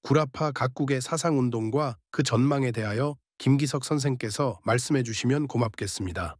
구라파 각국의 사상운동과 그 전망에 대하여 김기석 선생께서 말씀해 주시면 고맙겠습니다.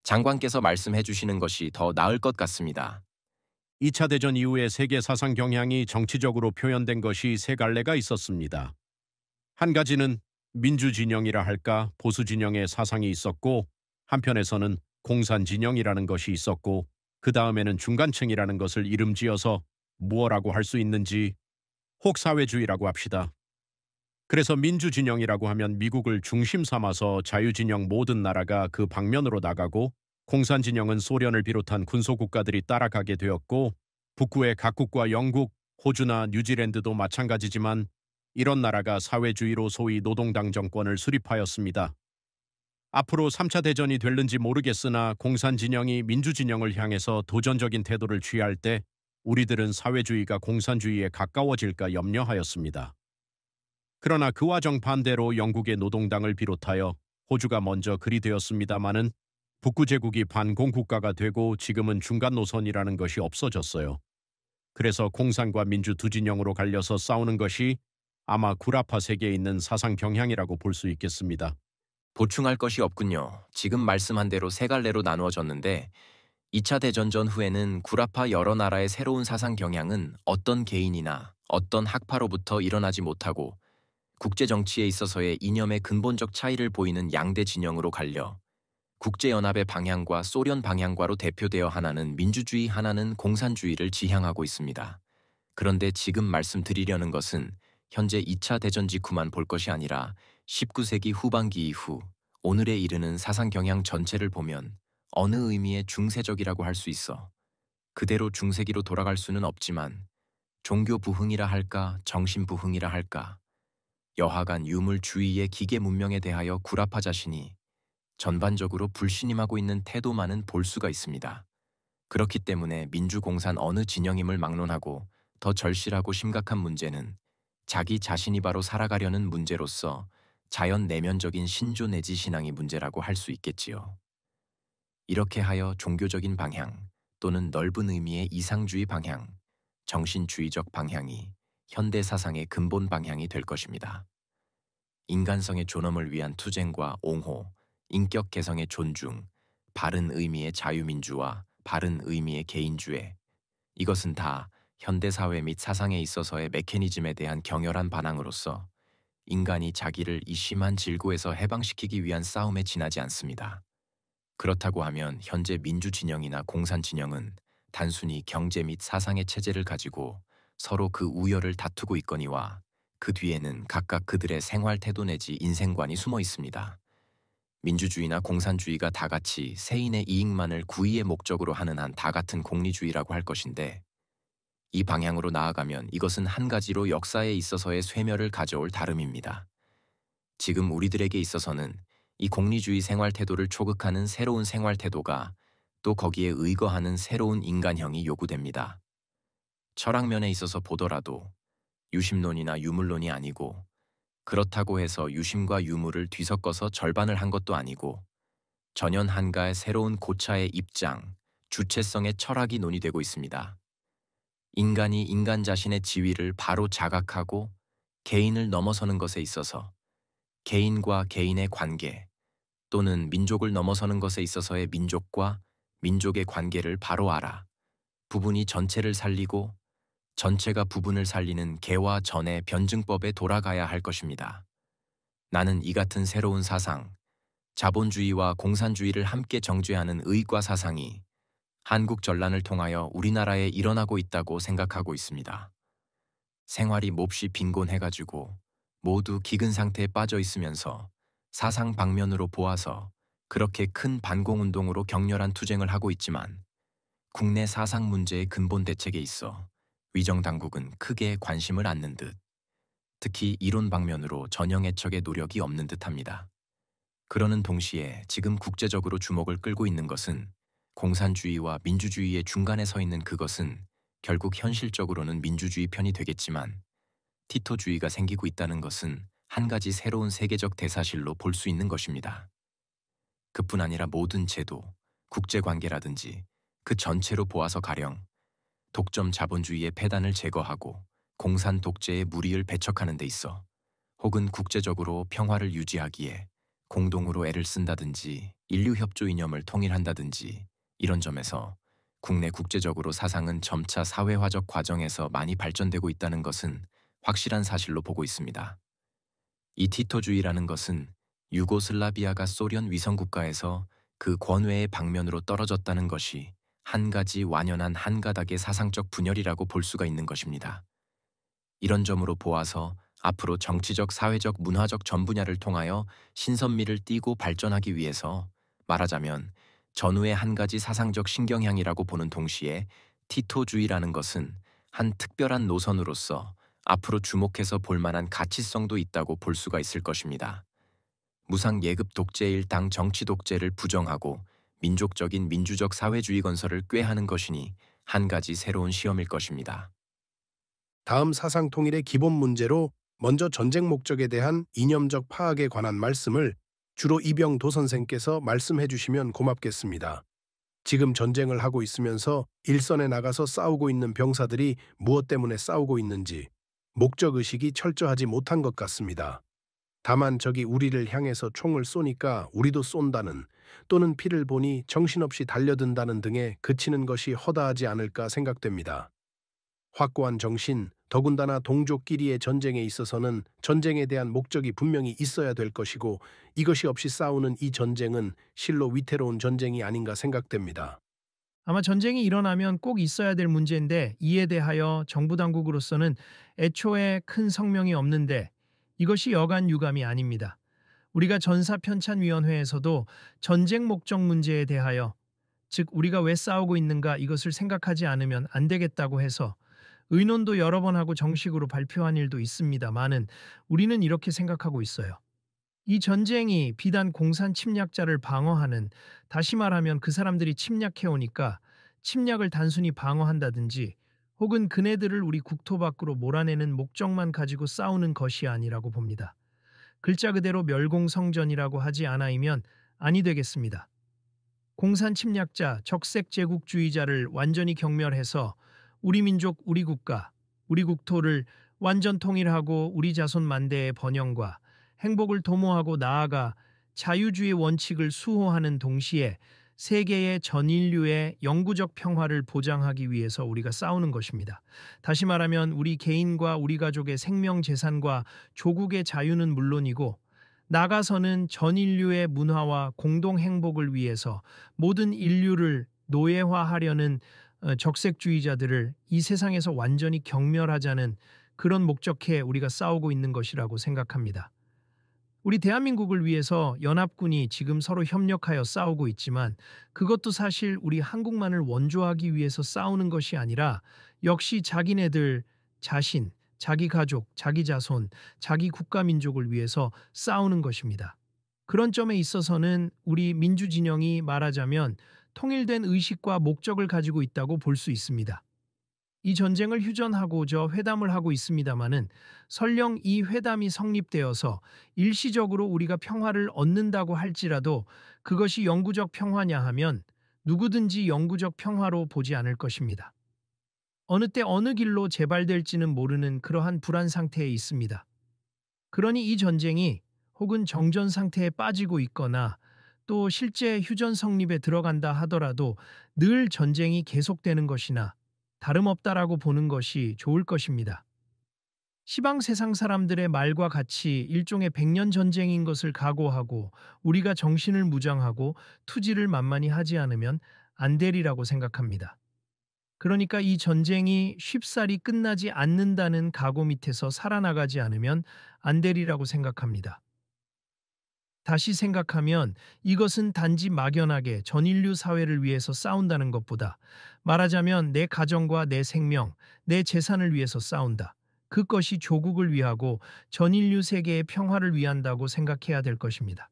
장관께서 말씀해 주시는 것이 더 나을 것 같습니다. 2차 대전 이후의 세계 사상 경향이 정치적으로 표현된 것이 세 갈래가 있었습니다. 한 가지는 민주 진영이라 할까 보수 진영의 사상이 있었고, 한편에서는 공산 진영이라는 것이 있었고, 그 다음에는 중간층이라는 것을 이름지어서 무엇라고 할 수 있는지 혹 사회주의라고 합시다. 그래서 민주 진영이라고 하면 미국을 중심 삼아서 자유진영 모든 나라가 그 방면으로 나가고, 공산 진영은 소련을 비롯한 군소국가들이 따라가게 되었고, 북구의 각국과 영국, 호주나 뉴질랜드도 마찬가지지만 이런 나라가 사회주의로 소위 노동당 정권을 수립하였습니다. 앞으로 3차 대전이 될는지 모르겠으나 공산 진영이 민주 진영을 향해서 도전적인 태도를 취할 때 우리들은 사회주의가 공산주의에 가까워질까 염려하였습니다. 그러나 그와 정반대로 영국의 노동당을 비롯하여 호주가 먼저 그리 되었습니다마는 북구 제국이 반공국가가 되고 지금은 중간 노선이라는 것이 없어졌어요. 그래서 공산과 민주 두 진영으로 갈려서 싸우는 것이 아마 구라파 세계에 있는 사상 경향이라고 볼 수 있겠습니다. 보충할 것이 없군요. 지금 말씀한 대로 세 갈래로 나누어졌는데 2차 대전 전후에는 구라파 여러 나라의 새로운 사상 경향은 어떤 개인이나 어떤 학파로부터 일어나지 못하고 국제 정치에 있어서의 이념의 근본적 차이를 보이는 양대 진영으로 갈려 국제연합의 방향과 소련 방향과로 대표되어 하나는 민주주의, 하나는 공산주의를 지향하고 있습니다. 그런데 지금 말씀드리려는 것은 현재 2차 대전 직후만 볼 것이 아니라 19세기 후반기 이후 오늘에 이르는 사상 경향 전체를 보면 어느 의미의 중세적이라고 할 수 있어 그대로 중세기로 돌아갈 수는 없지만 종교 부흥이라 할까, 정신 부흥이라 할까, 여하간 유물주의의 기계 문명에 대하여 구라파 자신이 전반적으로 불신임하고 있는 태도만은 볼 수가 있습니다. 그렇기 때문에 민주공산 어느 진영임을 막론하고 더 절실하고 심각한 문제는 자기 자신이 바로 살아가려는 문제로서 자연 내면적인 신조 내지 신앙의 문제라고 할 수 있겠지요. 이렇게 하여 종교적인 방향 또는 넓은 의미의 이상주의 방향, 정신주의적 방향이 현대 사상의 근본 방향이 될 것입니다. 인간성의 존엄을 위한 투쟁과 옹호, 인격 개성의 존중, 바른 의미의 자유민주화, 바른 의미의 개인주의, 이것은 다 현대사회 및 사상에 있어서의 메커니즘에 대한 격렬한 반항으로서 인간이 자기를 이 심한 질고에서 해방시키기 위한 싸움에 지나지 않습니다. 그렇다고 하면 현재 민주진영이나 공산진영은 단순히 경제 및 사상의 체제를 가지고 서로 그 우열을 다투고 있거니와 그 뒤에는 각각 그들의 생활 태도 내지 인생관이 숨어 있습니다. 민주주의나 공산주의가 다 같이 세인의 이익만을 구의의 목적으로 하는 한 다 같은 공리주의라고 할 것인데, 이 방향으로 나아가면 이것은 한 가지로 역사에 있어서의 쇠멸을 가져올 다름입니다. 지금 우리들에게 있어서는 이 공리주의 생활 태도를 초극하는 새로운 생활 태도가 또 거기에 의거하는 새로운 인간형이 요구됩니다. 철학면에 있어서 보더라도 유심론이나 유물론이 아니고, 그렇다고 해서 유심과 유물을 뒤섞어서 절반을 한 것도 아니고, 전연 한가의 새로운 고차의 입장, 주체성의 철학이 논의되고 있습니다. 인간이 인간 자신의 지위를 바로 자각하고 개인을 넘어서는 것에 있어서 개인과 개인의 관계 또는 민족을 넘어서는 것에 있어서의 민족과 민족의 관계를 바로 알아 부분이 전체를 살리고 전체가 부분을 살리는 개와 전의 변증법에 돌아가야 할 것입니다. 나는 이 같은 새로운 사상, 자본주의와 공산주의를 함께 정죄하는 의과 사상이 한국 전란을 통하여 우리나라에 일어나고 있다고 생각하고 있습니다. 생활이 몹시 빈곤해가지고 모두 기근 상태에 빠져 있으면서 사상 방면으로 보아서 그렇게 큰 반공운동으로 격렬한 투쟁을 하고 있지만 국내 사상 문제의 근본 대책에 있어 위정당국은 크게 관심을 않는 듯, 특히 이론 방면으로 전형애척의 노력이 없는 듯합니다. 그러는 동시에 지금 국제적으로 주목을 끌고 있는 것은 공산주의와 민주주의의 중간에 서 있는 그것은 결국 현실적으로는 민주주의 편이 되겠지만 티토주의가 생기고 있다는 것은 한 가지 새로운 세계적 대사실로 볼 수 있는 것입니다. 그뿐 아니라 모든 제도, 국제관계라든지 그 전체로 보아서 가령 독점 자본주의의 폐단을 제거하고 공산 독재의 무리를 배척하는 데 있어 혹은 국제적으로 평화를 유지하기에 공동으로 애를 쓴다든지 인류 협조 이념을 통일한다든지 이런 점에서 국내 국제적으로 사상은 점차 사회화적 과정에서 많이 발전되고 있다는 것은 확실한 사실로 보고 있습니다. 이 티토주의라는 것은 유고슬라비아가 소련 위성국가에서 그 권외의 방면으로 떨어졌다는 것이 한 가지 완연한 한 가닥의 사상적 분열이라고 볼 수가 있는 것입니다. 이런 점으로 보아서 앞으로 정치적, 사회적, 문화적 전 분야를 통하여 신선미를 띠고 발전하기 위해서 말하자면 전후의 한 가지 사상적 신경향이라고 보는 동시에 티토주의라는 것은 한 특별한 노선으로서 앞으로 주목해서 볼 만한 가치성도 있다고 볼 수가 있을 것입니다. 무상 예급 독재일 당 정치 독재를 부정하고 민족적인 민주적 사회주의 건설을 꾀하는 것이니 한 가지 새로운 시험일 것입니다. 다음 사상 통일의 기본 문제로 먼저 전쟁 목적에 대한 이념적 파악에 관한 말씀을 주로 이병도 선생께서 말씀해 주시면 고맙겠습니다. 지금 전쟁을 하고 있으면서 일선에 나가서 싸우고 있는 병사들이 무엇 때문에 싸우고 있는지 목적의식이 철저하지 못한 것 같습니다. 다만 적이 우리를 향해서 총을 쏘니까 우리도 쏜다는 또는 피를 보니 정신없이 달려든다는 등에 그치는 것이 허다하지 않을까 생각됩니다. 확고한 정신, 더군다나 동족끼리의 전쟁에 있어서는 전쟁에 대한 목적이 분명히 있어야 될 것이고 이것이 없이 싸우는 이 전쟁은 실로 위태로운 전쟁이 아닌가 생각됩니다. 아마 전쟁이 일어나면 꼭 있어야 될 문제인데 이에 대하여 정부 당국으로서는 애초에 큰 성명이 없는데 이것이 여간 유감이 아닙니다. 우리가 전사편찬위원회에서도 전쟁 목적 문제에 대하여 즉 우리가 왜 싸우고 있는가 이것을 생각하지 않으면 안 되겠다고 해서 의논도 여러 번 하고 정식으로 발표한 일도 있습니다만은 우리는 이렇게 생각하고 있어요. 이 전쟁이 비단 공산 침략자를 방어하는, 다시 말하면 그 사람들이 침략해 오니까 침략을 단순히 방어한다든지 혹은 그네들을 우리 국토 밖으로 몰아내는 목적만 가지고 싸우는 것이 아니라고 봅니다. 글자 그대로 멸공성전이라고 하지 않아이면 아니 되겠습니다. 공산 침략자, 적색 제국주의자를 완전히 경멸해서 우리 민족, 우리 국가, 우리 국토를 완전 통일하고 우리 자손 만대의 번영과 행복을 도모하고 나아가 자유주의 원칙을 수호하는 동시에 세계의 전 인류의 영구적 평화를 보장하기 위해서 우리가 싸우는 것입니다. 다시 말하면 우리 개인과 우리 가족의 생명 재산과 조국의 자유는 물론이고 나가서는 전 인류의 문화와 공동 행복을 위해서 모든 인류를 노예화하려는 적색주의자들을 이 세상에서 완전히 경멸하자는 그런 목적에 우리가 싸우고 있는 것이라고 생각합니다. 우리 대한민국을 위해서 연합군이 지금 서로 협력하여 싸우고 있지만 그것도 사실 우리 한국만을 원조하기 위해서 싸우는 것이 아니라 역시 자기네들 자신, 자기 가족, 자기 자손, 자기 국가민족을 위해서 싸우는 것입니다. 그런 점에 있어서는 우리 민주진영이 말하자면 통일된 의식과 목적을 가지고 있다고 볼 수 있습니다. 이 전쟁을 휴전하고자 회담을 하고 있습니다마는 설령 이 회담이 성립되어서 일시적으로 우리가 평화를 얻는다고 할지라도 그것이 영구적 평화냐 하면 누구든지 영구적 평화로 보지 않을 것입니다. 어느 때 어느 길로 재발될지는 모르는 그러한 불안 상태에 있습니다. 그러니 이 전쟁이 혹은 정전 상태에 빠지고 있거나 또 실제 휴전 성립에 들어간다 하더라도 늘 전쟁이 계속되는 것이나 다름없다라고 보는 것이 좋을 것입니다. 시방 세상 사람들의 말과 같이 일종의 백년 전쟁인 것을 각오하고 우리가 정신을 무장하고 투지를 만만히 하지 않으면 안 되리라고 생각합니다. 그러니까 이 전쟁이 쉽사리 끝나지 않는다는 각오 밑에서 살아나가지 않으면 안 되리라고 생각합니다. 다시 생각하면 이것은 단지 막연하게 전인류 사회를 위해서 싸운다는 것보다 말하자면 내 가정과 내 생명, 내 재산을 위해서 싸운다. 그것이 조국을 위하고 전인류 세계의 평화를 위한다고 생각해야 될 것입니다.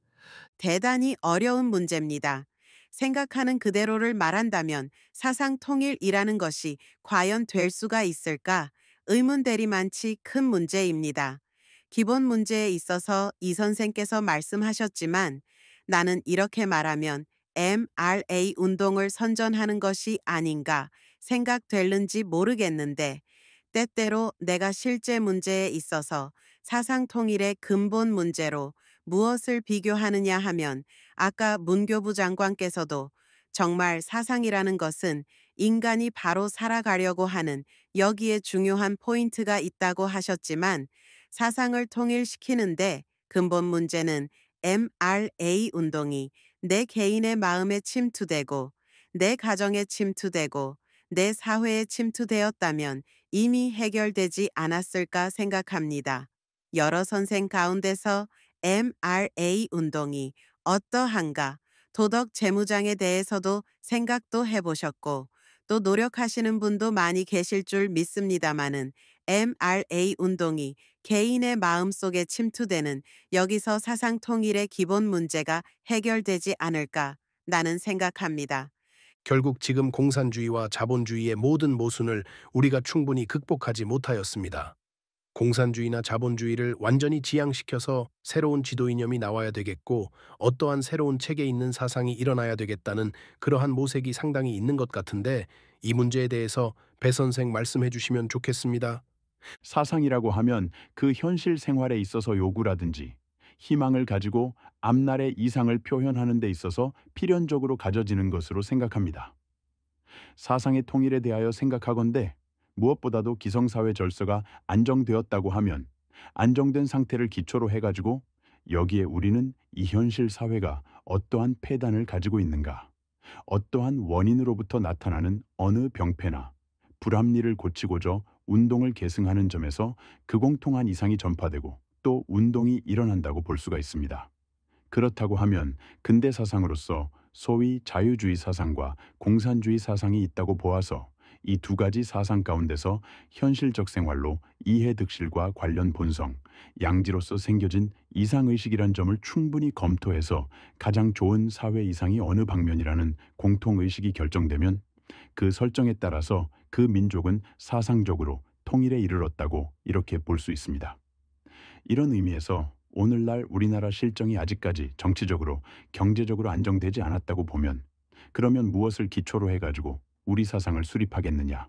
대단히 어려운 문제입니다. 생각하는 그대로를 말한다면 사상 통일이라는 것이 과연 될 수가 있을까? 의문들이 많지 큰 문제입니다. 기본 문제에 있어서 이 선생께서 말씀하셨지만 나는 이렇게 말하면 MRA 운동을 선전하는 것이 아닌가 생각될는지 모르겠는데 때때로 내가 실제 문제에 있어서 사상 통일의 근본 문제로 무엇을 비교하느냐 하면 아까 문교부 장관께서도 정말 사상이라는 것은 인간이 바로 살아가려고 하는 여기에 중요한 포인트가 있다고 하셨지만 사상을 통일시키는데 근본 문제는 MRA 운동이 내 개인의 마음에 침투되고 내 가정에 침투되고 내 사회에 침투되었다면 이미 해결되지 않았을까 생각합니다. 여러 선생 가운데서 MRA 운동이 어떠한가 도덕 재무장에 대해서도 생각도 해보셨고 또 노력하시는 분도 많이 계실 줄 믿습니다마는 MRA 운동이 개인의 마음속에 침투되는 여기서 사상 통일의 기본 문제가 해결되지 않을까 나는 생각합니다. 결국 지금 공산주의와 자본주의의 모든 모순을 우리가 충분히 극복하지 못하였습니다. 공산주의나 자본주의를 완전히 지양시켜서 새로운 지도 이념이 나와야 되겠고 어떠한 새로운 책에 있는 사상이 일어나야 되겠다는 그러한 모색이 상당히 있는 것 같은데 이 문제에 대해서 배 선생 말씀해 주시면 좋겠습니다. 사상이라고 하면 그 현실 생활에 있어서 요구라든지 희망을 가지고 앞날의 이상을 표현하는 데 있어서 필연적으로 가져지는 것으로 생각합니다. 사상의 통일에 대하여 생각하건대 무엇보다도 기성사회 절서가 안정되었다고 하면 안정된 상태를 기초로 해가지고 여기에 우리는 이 현실 사회가 어떠한 폐단을 가지고 있는가, 어떠한 원인으로부터 나타나는 어느 병폐나 불합리를 고치고자 운동을 계승하는 점에서 그 공통한 이상이 전파되고 또 운동이 일어난다고 볼 수가 있습니다. 그렇다고 하면 근대 사상으로서 소위 자유주의 사상과 공산주의 사상이 있다고 보아서 이 두 가지 사상 가운데서 현실적 생활로 이해득실과 관련 본성, 양지로서 생겨진 이상의식이란 점을 충분히 검토해서 가장 좋은 사회 이상이 어느 방면이라는 공통의식이 결정되면 그 설정에 따라서 그 민족은 사상적으로 통일에 이르렀다고 이렇게 볼 수 있습니다. 이런 의미에서 오늘날 우리나라 실정이 아직까지 정치적으로, 경제적으로 안정되지 않았다고 보면 그러면 무엇을 기초로 해가지고 우리 사상을 수립하겠느냐?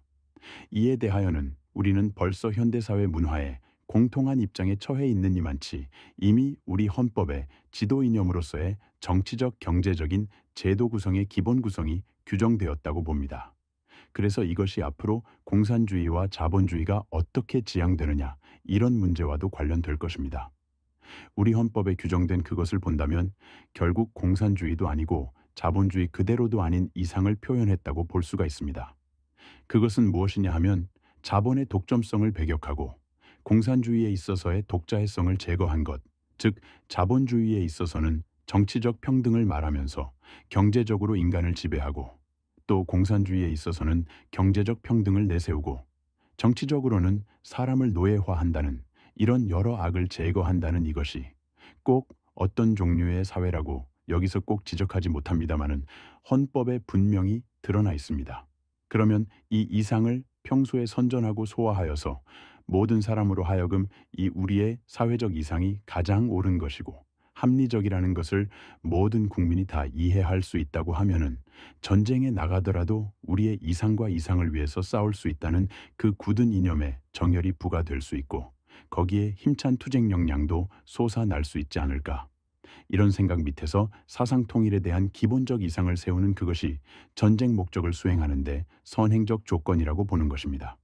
이에 대하여는 우리는 벌써 현대사회 문화에 공통한 입장에 처해 있느니만치 이미 우리 헌법의 지도 이념으로서의 정치적, 경제적인 제도 구성의 기본 구성이 규정되었다고 봅니다. 그래서 이것이 앞으로 공산주의와 자본주의가 어떻게 지향되느냐 이런 문제와도 관련될 것입니다. 우리 헌법에 규정된 그것을 본다면 결국 공산주의도 아니고 자본주의 그대로도 아닌 이상을 표현했다고 볼 수가 있습니다. 그것은 무엇이냐 하면 자본의 독점성을 배격하고 공산주의에 있어서의 독자의성을 제거한 것, 즉 자본주의에 있어서는 정치적 평등을 말하면서 경제적으로 인간을 지배하고 또 공산주의에 있어서는 경제적 평등을 내세우고 정치적으로는 사람을 노예화한다는 이런 여러 악을 제거한다는 이것이 꼭 어떤 종류의 사회라고 여기서 꼭 지적하지 못합니다마는 헌법에 분명히 드러나 있습니다. 그러면 이 이상을 평소에 선전하고 소화하여서 모든 사람으로 하여금 이 우리의 사회적 이상이 가장 옳은 것이고 합리적이라는 것을 모든 국민이 다 이해할 수 있다고 하면은 전쟁에 나가더라도 우리의 이상과 이상을 위해서 싸울 수 있다는 그 굳은 이념에 정열이 부과될 수 있고 거기에 힘찬 투쟁 역량도 솟아날 수 있지 않을까. 이런 생각 밑에서 사상 통일에 대한 기본적 이상을 세우는 그것이 전쟁 목적을 수행하는 데 선행적 조건이라고 보는 것입니다.